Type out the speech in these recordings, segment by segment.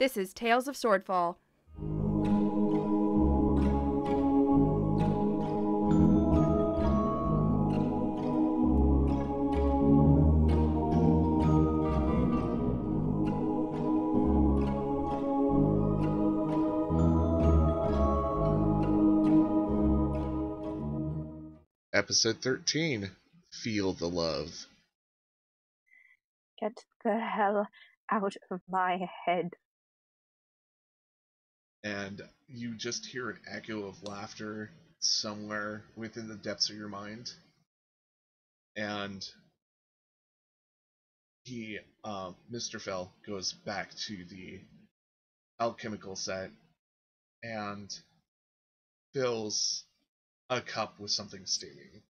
This is Tales of Swordfall. Episode 13, Feel the Love. Get the hell out of my head. And you just hear an echo of laughter somewhere within the depths of your mind. And Mr. Fell goes back to the alchemical set and fills a cup with something steaming.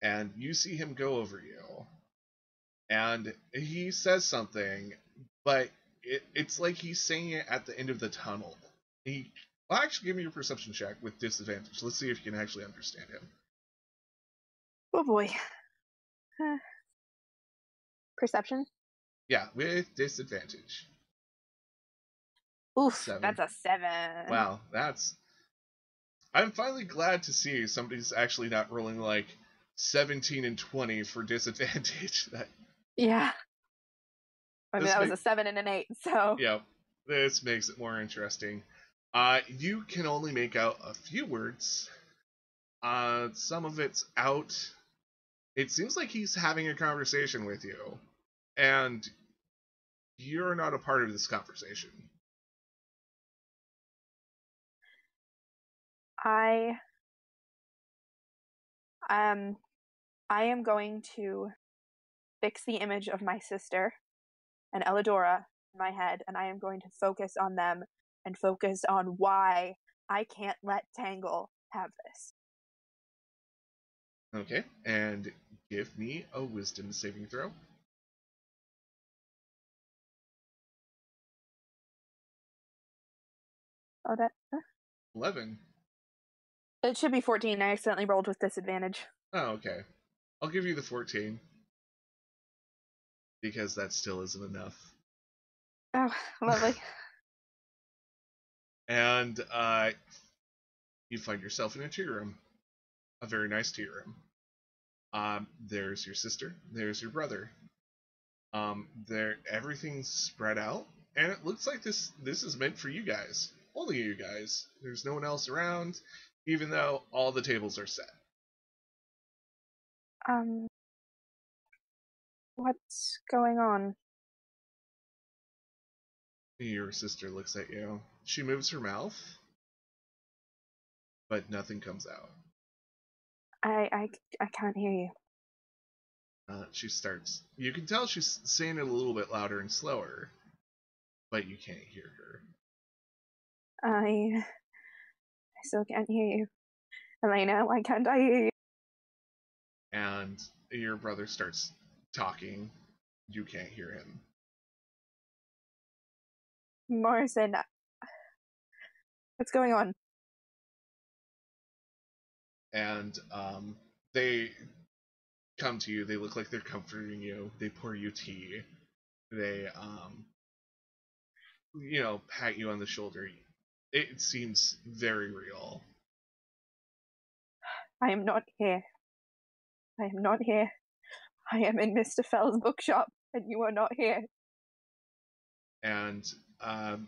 And you see him go over you. And he says something, but it's like he's saying it at the end of the tunnel. Well, actually, give me your perception check with disadvantage. Let's see if you can actually understand him. Oh boy. Perception? Yeah, with disadvantage. Oof, 7. that's a 7. Wow, I'm finally glad to see somebody's actually not rolling like 17 and 20 for disadvantage. Yeah. I mean, that was a 7 and an 8, so... Yep, this makes it more interesting. You can only make out a few words. Some of it's out. It seems like he's having a conversation with you, and you're not a part of this conversation. I am going to fix the image of my sister and Elidora in my head, and I am going to focus on them and focus on why I can't let Tangle have this. Okay, and give me a wisdom saving throw. Oh, that... 11. It should be 14. I accidentally rolled with disadvantage. Oh, okay. I'll give you the 14. Because that still isn't enough. Oh, lovely. And you find yourself in a tea room. A very nice tea room. There's your sister. There's your brother. Everything's spread out, and it looks like this is meant for you guys. Only you guys. There's no one else around, even though all the tables are set. What's going on? Your sister looks at you. She moves her mouth, but nothing comes out. I can't hear you. She starts. You can tell she's saying it a little bit louder and slower, but you can't hear her. I still can't hear you. Elena, why can't I hear you? And your brother starts talking. You can't hear him. Morrison, what's going on? And they come to you. They look like they're comforting you. They pour you tea. They pat you on the shoulder. It seems very real. I am not here. I am not here. I am in Mr. Fell's bookshop, and you are not here. And do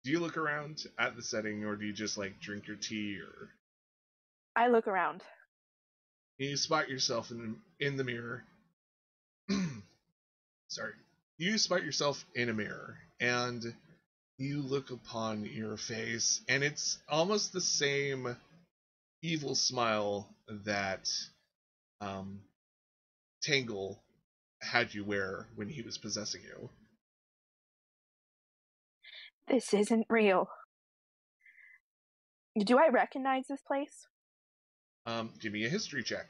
you look around at the setting, or do you just like drink your tea? Or I look around. You spot yourself in the mirror. Sorry. You spot yourself in a mirror, and you look upon your face, and it's almost the same evil smile that Tangle had you wear when he was possessing you. This isn't real. Do I recognize this place? Give me a history check.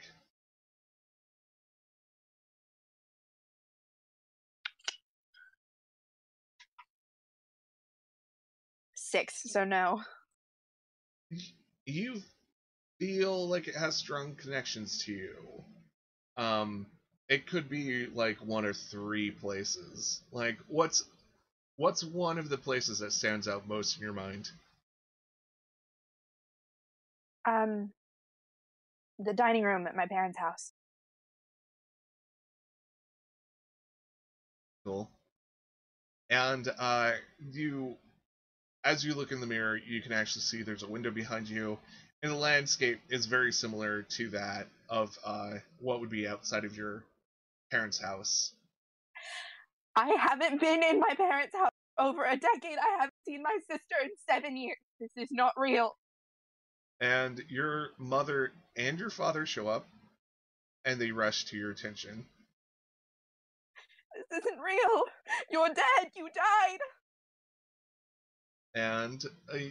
Six, so no. You feel like it has strong connections to you. it could be like one or three places. Like, what's one of the places that stands out most in your mind? The dining room at my parents' house. Cool. And you, as you look in the mirror, you can actually see there's a window behind you, and the landscape is very similar to that of what would be outside of your parents' house. I haven't been in my parents' house over a decade. I haven't seen my sister in 7 years. This is not real. And your mother and your father show up, and they rush to your attention. This isn't real. You're dead. You died. And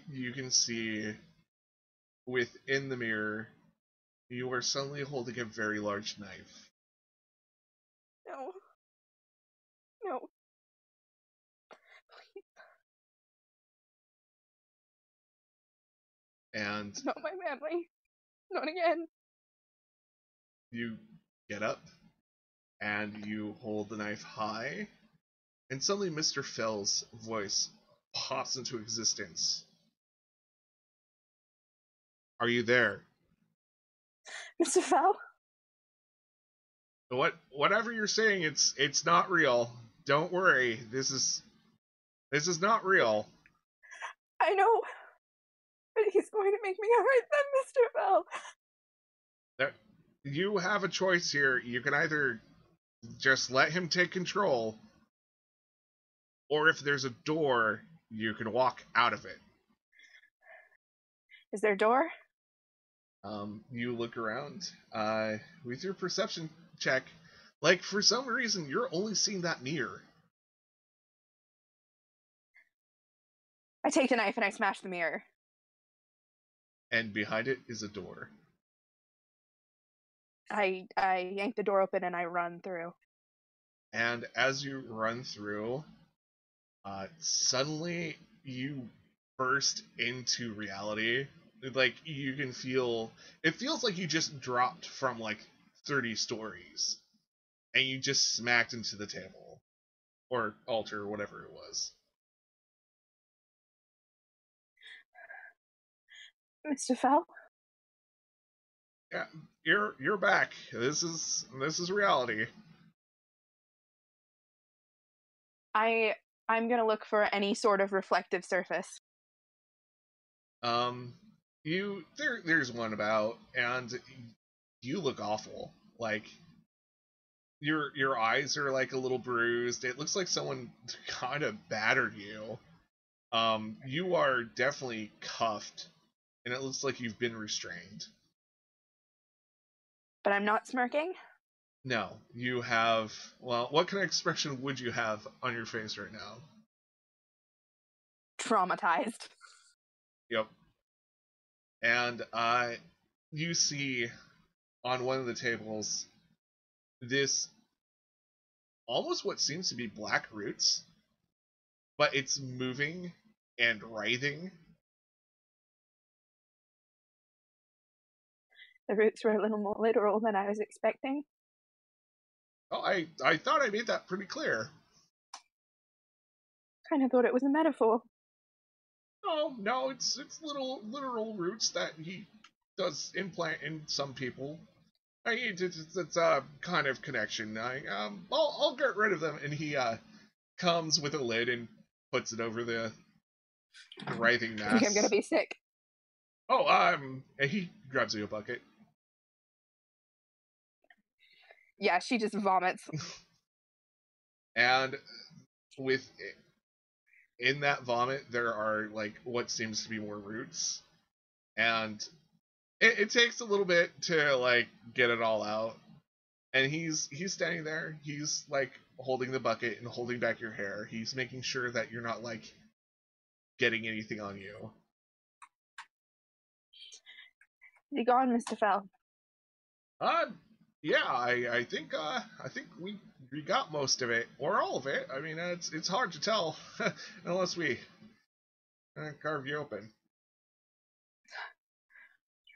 you can see within the mirror, you are suddenly holding a very large knife. No. No. Please. And Not my family. Not again. you get up, and you hold the knife high, and suddenly Mr. Fell's voice pops into existence. Are you there? Mr. Fell? Whatever you're saying, it's not real. Don't worry. This is not real. I know. But he's going to make me hurt them, Mr. Fell. You have a choice here. You can either just let him take control, or if there's a door, you can walk out of it. Is there a door? You look around. With your perception check, like, for some reason, you're only seeing that mirror. I take the knife and I smash the mirror. And behind it is a door. I yank the door open and I run through. And as you run through, suddenly you burst into reality. Like, you can feel, it feels like you just dropped from like 30 stories and you just smacked into the table or altar or whatever it was. Mr. Fell? Yeah, you're back. This is reality. I'm gonna look for any sort of reflective surface. There's one about, and you look awful. Like, your eyes are like a little bruised. It looks like someone kind of battered you. You are definitely cuffed, and it looks like you've been restrained. But I'm not smirking? No, you have, well, what kind of expression would you have on your face right now? Traumatized. Yep. And you see on one of the tables this almost what seems to be black roots, but it's moving and writhing. The roots were a little more literal than I was expecting. Oh, I thought I made that pretty clear. Kind of thought it was a metaphor. Oh, no, it's little literal roots that he does implant in some people. It's a kind of connection. I'll get rid of them. And he comes with a lid and puts it over the writhing mass. I think I'm gonna be sick. Oh, and he grabs you a bucket. Yeah, she just vomits. And in that vomit, there are like what seems to be more roots, and it takes a little bit to like get it all out. And he's standing there. He's like holding the bucket and holding back your hair. He's making sure that you're not like getting anything on you. Is he gone, Mr. Fell? Yeah, I think we got most of it or all of it. I mean, it's hard to tell unless we carve you open.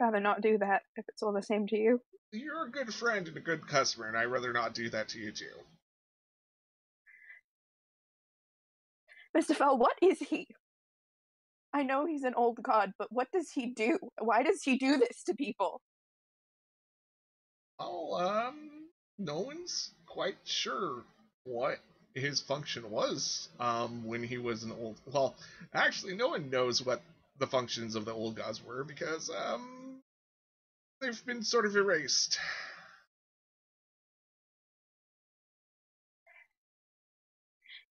rather not do that if it's all the same to you. You're a good friend and a good customer, and I'd rather not do that to you too. Mr. Fell, what is he? I know he's an old god, but what does he do? Why does he do this to people? Oh, no one's quite sure what his function was, when he was an old. Well, actually, no one knows what the functions of the old gods were because, they've been sort of erased.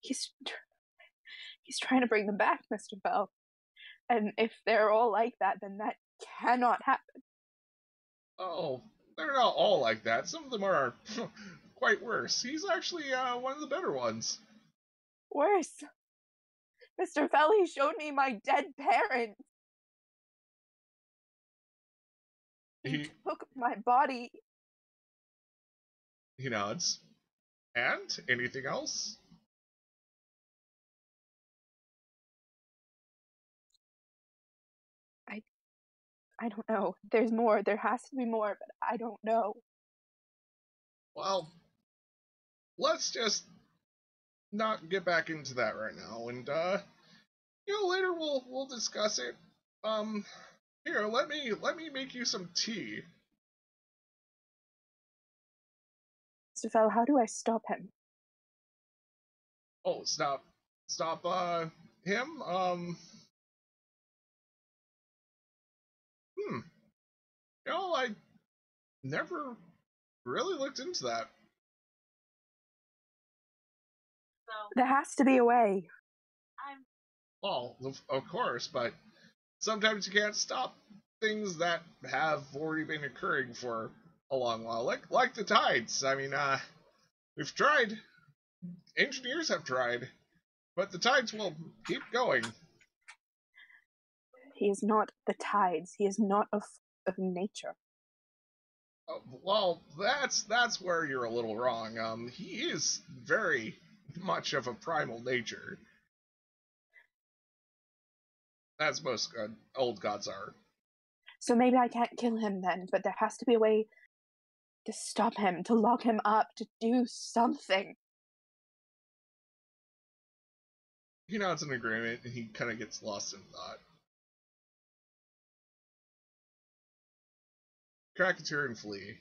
He's trying to bring them back, Mr. Fell. And if they're all like that, then that cannot happen. Oh, they're not all like that. Some of them are quite worse. He's actually one of the better ones. Worse. Mr. Fell, he showed me my dead parents. He took my body. He nods. And anything else? I don't know. There's more. There has to be more, but I don't know. Well, let's just not get back into that right now, and later we'll discuss it. Here, let me make you some tea. Mr. Fell, how do I stop him? Oh, stop him. I never really looked into that. There has to be a way. Well, of course, but sometimes you can't stop things that have already been occurring for a long while, like the tides. I mean, we've tried. Engineers have tried, but the tides will keep going. He is not the tides. He is not of nature. Well, that's where you're a little wrong. He is very much of a primal nature, as most old gods are. So maybe I can't kill him then, but there has to be a way to stop him, to lock him up, to do something. He nods in agreement, and he kind of gets lost in thought. Krakatoa and Flea.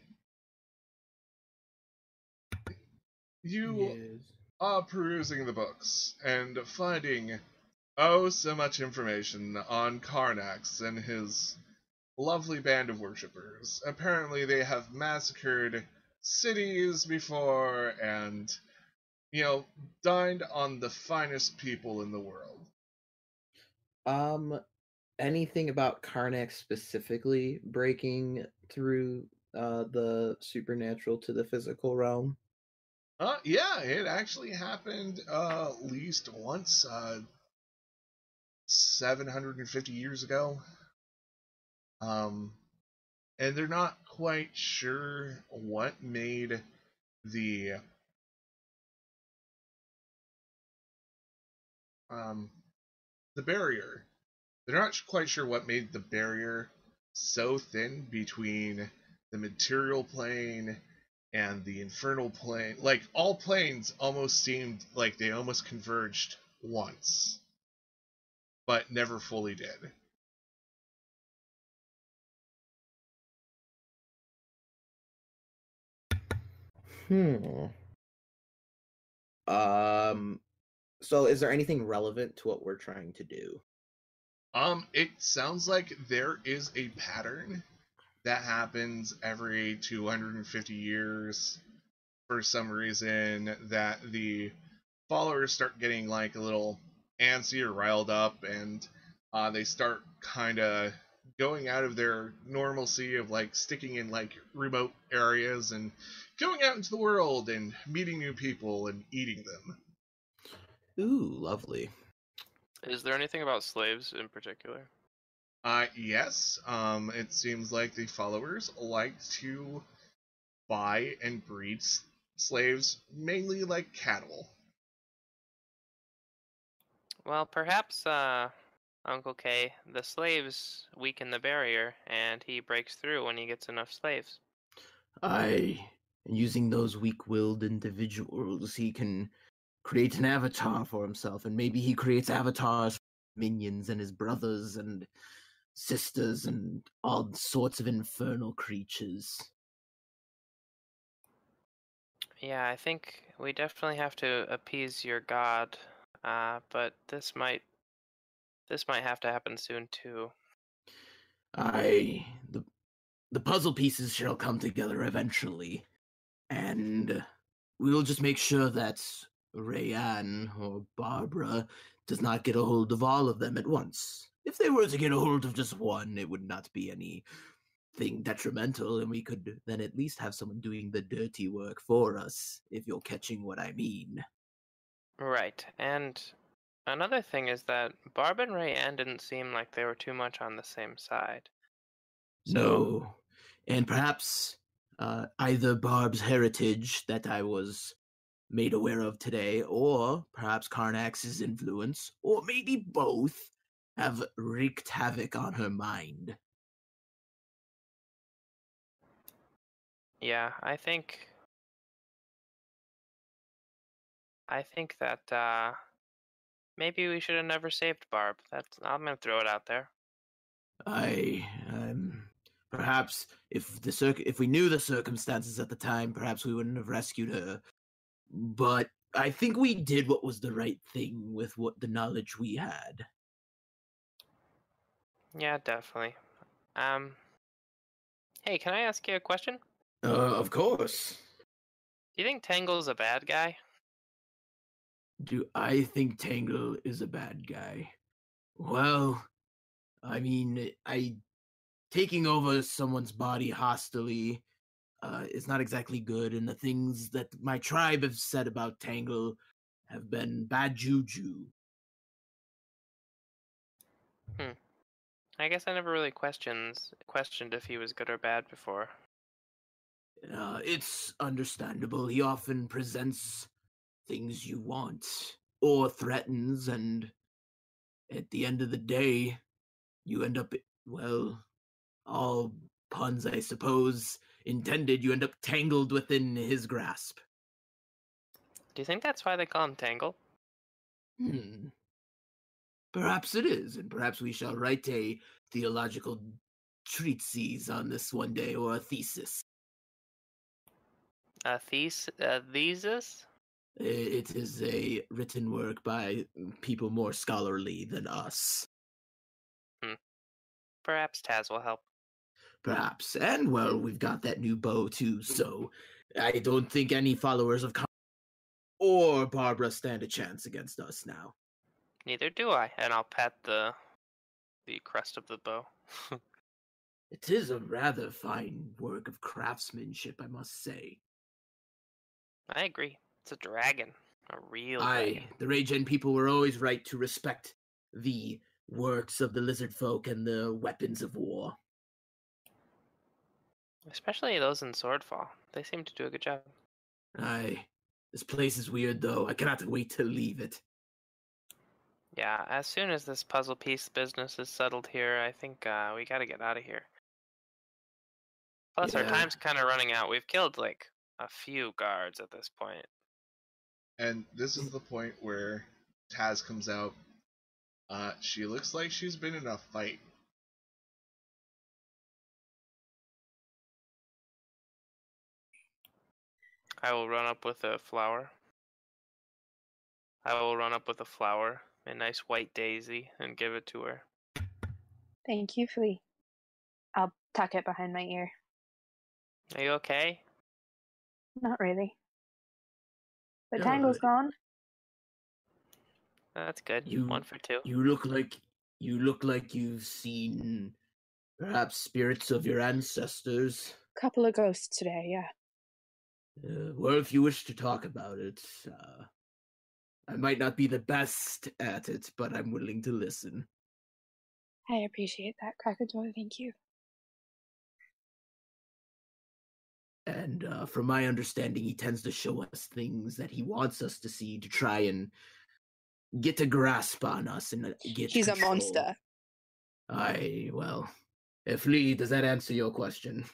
You are perusing the books and finding so much information on Karnax and his lovely band of worshippers. Apparently, they have massacred cities before and, dined on the finest people in the world. Anything about Karnak specifically breaking through the supernatural to the physical realm? Yeah, it actually happened at least once, 750 years ago. And they're not quite sure what made the barrier. They're not quite sure what made the barrier so thin between the material plane and the infernal plane. Like, all planes almost seemed like they almost converged once, but never fully did. So is there anything relevant to what we're trying to do? It sounds like there is a pattern that happens every 250 years for some reason, that the followers start getting like a little antsy or riled up, and they start kind of going out of their normalcy of like sticking in like remote areas and going out into the world and meeting new people and eating them. Ooh, lovely. Is there anything about slaves in particular? Yes. It seems like the followers like to buy and breed slaves, mainly like cattle. Well, perhaps Uncle K, the slaves weaken the barrier, and he breaks through when he gets enough slaves. And using those weak-willed individuals, he can create an avatar for himself, and maybe he creates avatars for minions and his brothers and sisters and all sorts of infernal creatures. Yeah, I think we definitely have to appease your god, but this might have to happen soon too. The puzzle pieces shall come together eventually, and we'll just make sure that Rayanne or Barbara does not get a hold of all of them at once. If they were to get a hold of just one, it would not be anything detrimental, and we could then at least have someone doing the dirty work for us, if you're catching what I mean. Right, and another thing is that Barb and Rayanne didn't seem like they were too much on the same side. No. And perhaps either Barb's heritage that I was made aware of today, or perhaps Karnax's influence, or maybe both, have wreaked havoc on her mind. Yeah, I think that maybe we should have never saved Barb. I'm gonna throw it out there. Perhaps if we knew the circumstances at the time, perhaps we wouldn't have rescued her. But I think we did what was the right thing with what the knowledge we had. Yeah, definitely. Hey, can I ask you a question? Of course. Do you think Tangle's a bad guy? Do I think Tangle is a bad guy? Well, I mean, taking over someone's body hostily is not exactly good, and the things that my tribe have said about Tangle have been bad juju. I guess I never really questioned if he was good or bad before. It's understandable. He often presents things you want or threatens, and at the end of the day, you end up, well, all puns, I suppose, intended, you end up tangled within his grasp. Do you think that's why they call him Tangle? Perhaps it is, and perhaps we shall write a theological treatise on this one day, or a thesis. A thesis? It is a written work by people more scholarly than us. Perhaps Taz will help. Perhaps. And, well, we've got that new bow, too, so I don't think any followers of or Barbara stand a chance against us now. Neither do I, and I'll pat the crest of the bow. It is a rather fine work of craftsmanship, I must say. I agree. It's a dragon. A real dragon. The Regen people were always right to respect the works of the lizard folk and the weapons of war. Especially those in Swordfall. They seem to do a good job. This place is weird, though. I cannot wait to leave it. Yeah, as soon as this puzzle piece business is settled here, I think we gotta get out of here. Plus, our time's kind of running out. We've killed, like, a few guards at this point. And this is the point where Taz comes out. She looks like she's been in a fight. I will run up with a flower. A nice white daisy, and give it to her. Thank you, Flea. I'll tuck it behind my ear. Are you okay? Not really. But Tangle's gone. That's good. 1 for 2. You look like you've seen perhaps spirits of your ancestors. Couple of ghosts today, yeah. Well, if you wish to talk about it, I might not be the best at it, but I'm willing to listen. I appreciate that, Crackerjaw. Thank you. And from my understanding, he tends to show us things that he wants us to see to try and get a grasp on us and get He's control. a monster. Well, if Lee, does that answer your question?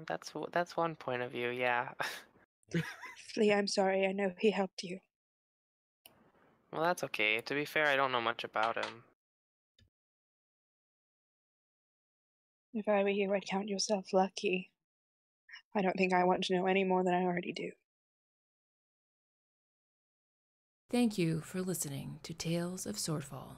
That's one point of view, yeah. Flea, I'm sorry. I know he helped you. Well, that's okay. To be fair, I don't know much about him. If I were you, I'd count yourself lucky. I don't think I want to know any more than I already do. Thank you for listening to Tales of Swordfall.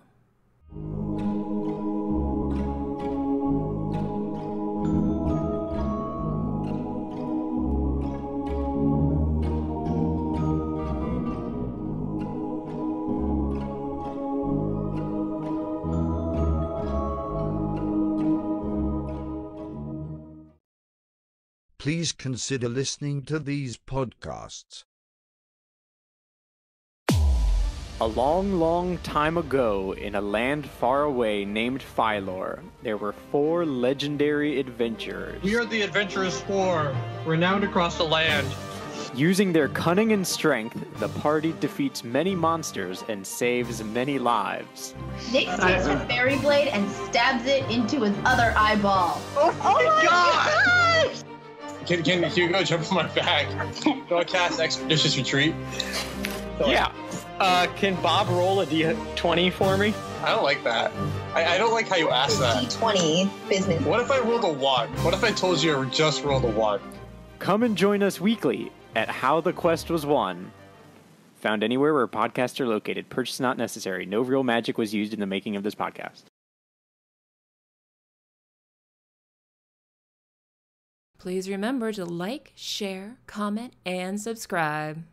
Please consider listening to these podcasts. A long, long time ago, in a land far away named Phylor, there were 4 legendary adventurers. We are the Adventurers 4, renowned across the land. Using their cunning and strength, the party defeats many monsters and saves many lives. Nick takes her fairy blade and stabs it into his other eyeball. Oh my god! Gosh! Can Hugo jump on my back? Do I cast Expeditious Retreat? Yeah. Can Bob roll a D20 for me? I don't like that. I don't like how you asked that. D20 business. What if I rolled a 1? What if I told you I just rolled a 1? Come and join us weekly at How the Quest Was Won. Found anywhere where podcasts are located. Purchase not necessary. No real magic was used in the making of this podcast. Please remember to like, share, comment, and subscribe.